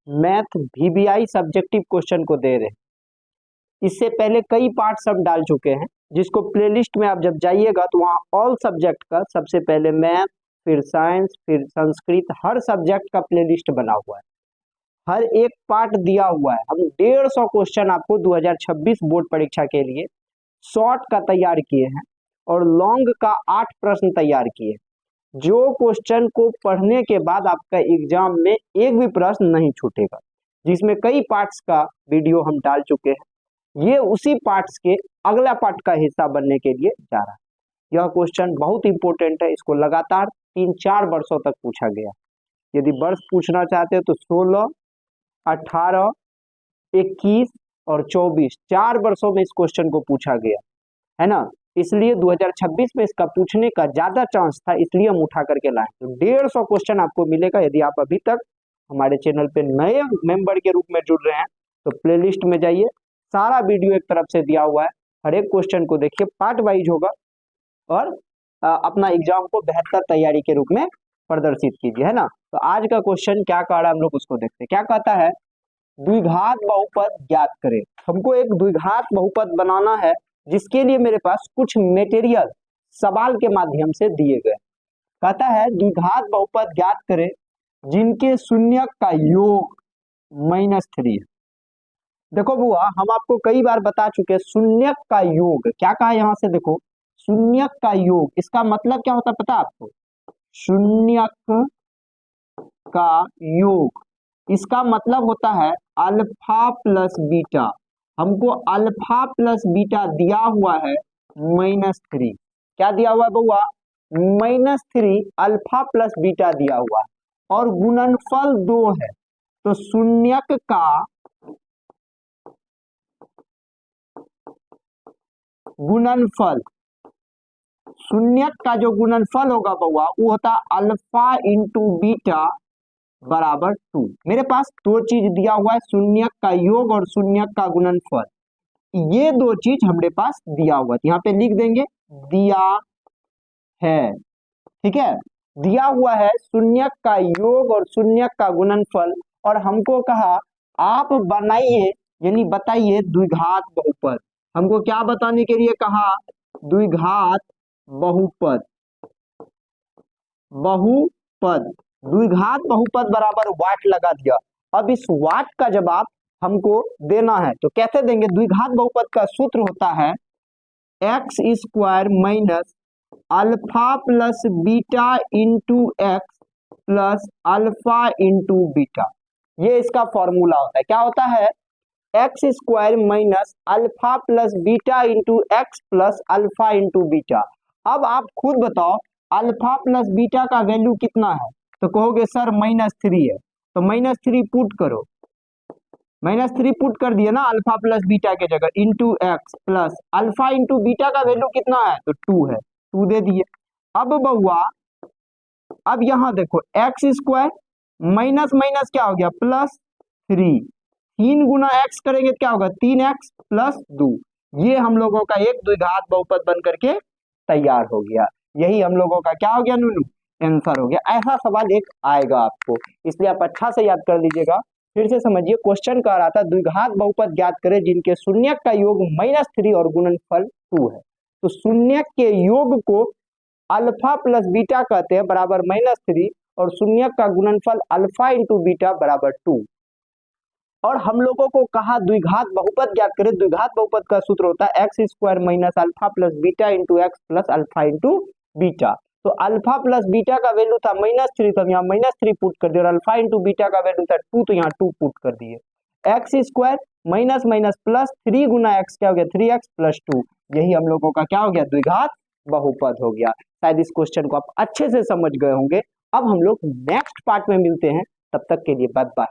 Math VBI subjective question को दे रहे हैं। इससे पहले कई पार्ट्स हम डाल चुके हैं, जिसको प्लेलिस्ट में आप जब जाइएगा तो वहाँ ऑल सब्जेक्ट का सबसे पहले मैथ, फिर साइंस, फिर संस्कृत, हर सब्जेक्ट का प्लेलिस्ट बना हुआ है, हर एक पार्ट दिया हुआ है। हम 150 क्वेश्चन आपको 2026 बोर्ड परीक्षा के लिए शॉर्ट का तैयार किए हैं और लॉन्ग का 8 प्रश्न तैयार किए हैं। जो क्वेश्चन को पढ़ने के बाद आपका एग्जाम में एक भी प्रश्न नहीं छूटेगा, जिसमें कई पार्ट्स का वीडियो हम डाल चुके हैं। ये उसी पार्ट्स के अगला पार्ट का हिस्सा बनने के लिए जा रहा है। यह क्वेश्चन बहुत इंपॉर्टेंट है, इसको लगातार 3-4 वर्षों तक पूछा गया। यदि वर्ष पूछना चाहते हो तो 16, 18, 21 और 24 4 वर्षों में इस क्वेश्चन को पूछा गया है ना। इसलिए 2026 में इसका पूछने का ज्यादा चांस था, इसलिए हम उठा करके लाए। तो 150 क्वेश्चन आपको मिलेगा। यदि आप अभी तक हमारे चैनल पे नए मेंबर के रूप में जुड़ रहे हैं तो प्लेलिस्ट में जाइए, सारा वीडियो एक तरफ से दिया हुआ है, हर एक क्वेश्चन को देखिए, पार्ट वाइज होगा और अपना एग्जाम को बेहतर तैयारी के रूप में प्रदर्शित कीजिए, है ना। तो आज का क्वेश्चन क्या कह रहा है हम लोग उसको देखते हैं। क्या कहता है, द्विघात बहुपद ज्ञात करें। हमको एक द्विघात बहुपद बनाना है, जिसके लिए मेरे पास कुछ मटेरियल सवाल के माध्यम से दिए गए। कहता है द्विघात बहुपद ज्ञात करें जिनके शून्यक का योग -3 है। देखो बुआ, हम आपको कई बार बता चुके हैं शून्यक का योग क्या कहा। यहां से देखो, शून्यक का योग, इसका मतलब क्या होता है पता आपको? शून्यक का योग, इसका मतलब होता है अल्फा प्लस बीटा। हमको अल्फा प्लस बीटा दिया हुआ है -3। क्या दिया हुआ है बउआ? -3 अल्फा प्लस बीटा दिया हुआ है और गुणनफल 2 है। तो शून्यक का गुणनफल, शून्यक का जो गुणनफल होगा बउआ वो होता है अल्फा इंटू बीटा बराबर 2। मेरे पास दो चीज दिया हुआ है, शून्यक का योग और शून्यक का गुणनफल। ये दो चीज हमारे पास दिया हुआ है, यहाँ पे लिख देंगे दिया है, ठीक है। दिया हुआ है शून्यक का योग और शून्यक का गुणनफल, और हमको कहा आप बनाइए, यानी बताइए द्विघात बहुपद। हमको क्या बताने के लिए कहा? द्विघात बहुपद। बहुपद, द्विघात बहुपद बराबर वाट लगा दिया। अब इस वाट का जवाब हमको देना है तो कैसे देंगे? द्विघात बहुपद का सूत्र होता है x² minus alpha plus beta into x plus alpha into beta. ये इसका फॉर्मूला होता है। क्या होता है? x² minus alpha plus beta into x plus alpha into beta. अब आप खुद बताओ अल्फा प्लस बीटा का वैल्यू कितना है? तो कहोगे सर -3 है, तो -3 पुट करो। -3 पुट कर दिए ना अल्फा प्लस बीटा के जगह, into x plus alpha into beta का वैल्यू कितना है? तो 2 है, 2 दे दिए। अब बउआ, अब यहां देखो x² माइनस माइनस क्या हो गया? +3। 3 गुना x करेंगे क्या होगा? 3x plus 2। ये हम लोगों का एक द्विघात बहुपद बन करके तैयार हो गया। यही हम लोगों का क्या हो गया नूनू? आंसर हो गया। ऐसा सवाल एक आएगा आपको, इसलिए आप अच्छा से याद कर लीजिएगा। फिर से समझिए, क्वेश्चन कह रहा था द्विघात बहुपद ज्ञात करें जिनके शून्यक का योग -3 और गुणनफल 2 है। तो शून्यक के योग को अल्फा प्लस बीटा कहते हैं बराबर -3, और शून्यक का गुणनफल अल्फा इंटू बीटा बराबर 2। और हम लोगों को कहा द्विघात बहुपद ज्ञात करें। द्विघात बहुपद का सूत्र होता है x² minus alpha plus beta into x plus alpha into beta. तो अल्फा प्लस बीटा का वैल्यू था -3, तो यहाँ -3 पुट कर दिया, और अल्फा इंटू बीटा का वैल्यू था 2, तो यहाँ 2 पुट कर दिए। x² माइनस माइनस प्लस 3 गुना एक्स क्या हो गया? 3x plus 2। यही हम लोगों का क्या हो गया? द्विघात बहुपद हो गया। शायद इस क्वेश्चन को आप अच्छे से समझ गए होंगे। अब हम लोग नेक्स्ट पार्ट में मिलते हैं, तब तक के लिए बाय बाय।